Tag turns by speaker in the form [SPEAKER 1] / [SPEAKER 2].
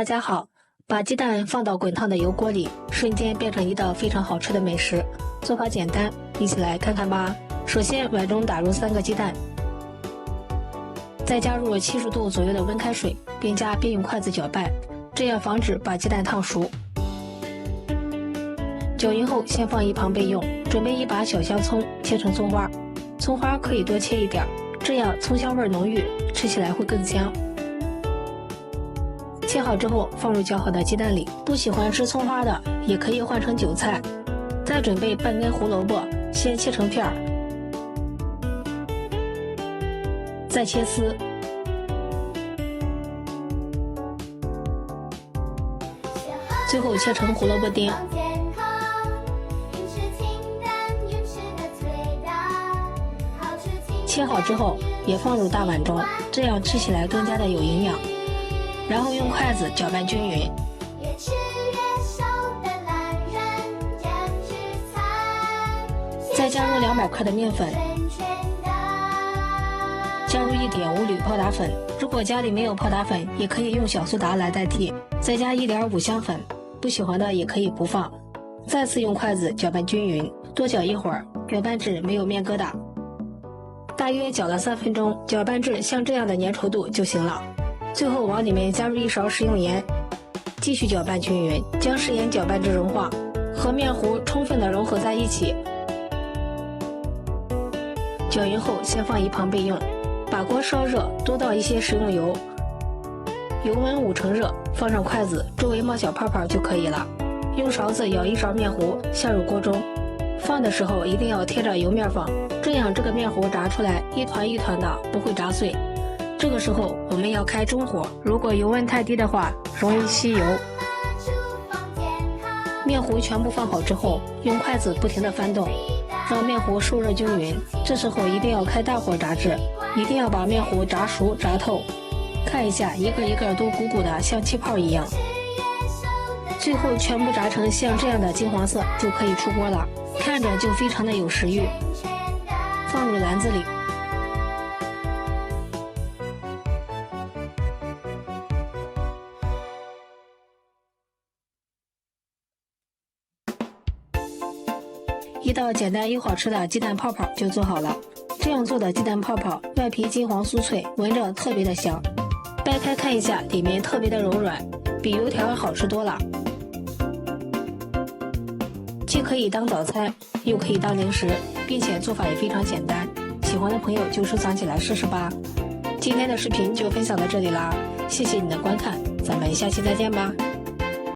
[SPEAKER 1] 大家好，把鸡蛋放到滚烫的油锅里，瞬间变成一道非常好吃的美食。做法简单，一起来看看吧。首先，碗中打入3个鸡蛋，再加入70度左右的温开水，边加边用筷子搅拌，这样防止把鸡蛋烫熟。搅匀后，先放一旁备用。准备一把小香葱，切成葱花，葱花可以多切一点，这样葱香味浓郁，吃起来会更香。切好之后放入搅好的鸡蛋里，不喜欢吃葱花的也可以换成韭菜。再准备半根胡萝卜，先切成片儿，再切丝，最后切成胡萝卜丁。切好之后也放入大碗中，这样吃起来更加的有营养。然后用筷子搅拌均匀，再加入200克的面粉，加入1点5铝泡打粉，如果家里没有泡打粉，也可以用小苏打来代替，再加1点5香粉，不喜欢的也可以不放。再次用筷子搅拌均匀，多搅一会儿，搅拌至没有面疙瘩。大约搅了3分钟，搅拌至像这样的粘稠度就行了。最后往里面加入1勺食用盐，继续搅拌均匀，将食盐搅拌至融化，和面糊充分的融合在一起。搅匀后先放一旁备用。把锅烧热，多倒一些食用油，油温5成热，放上筷子，周围冒小泡泡就可以了。用勺子舀1勺面糊下入锅中，放的时候一定要贴着油面放，这样这个面糊炸出来一团一团的，不会炸碎。这个时候我们要开中火，如果油温太低的话，容易吸油。面糊全部放好之后，用筷子不停地翻动，让面糊受热均匀。这时候一定要开大火炸制，一定要把面糊炸熟炸透。看一下，一个一个都鼓鼓的，像气泡一样。最后全部炸成像这样的金黄色就可以出锅了，看着就非常的有食欲。放入篮子里。一道简单又好吃的鸡蛋泡泡就做好了。这样做的鸡蛋泡泡，外皮金黄酥脆，闻着特别的香。掰开看一下，里面特别的柔软，比油条好吃多了。既可以当早餐，又可以当零食，并且做法也非常简单。喜欢的朋友就收藏起来试试吧。今天的视频就分享到这里啦，谢谢你的观看，咱们下期再见吧。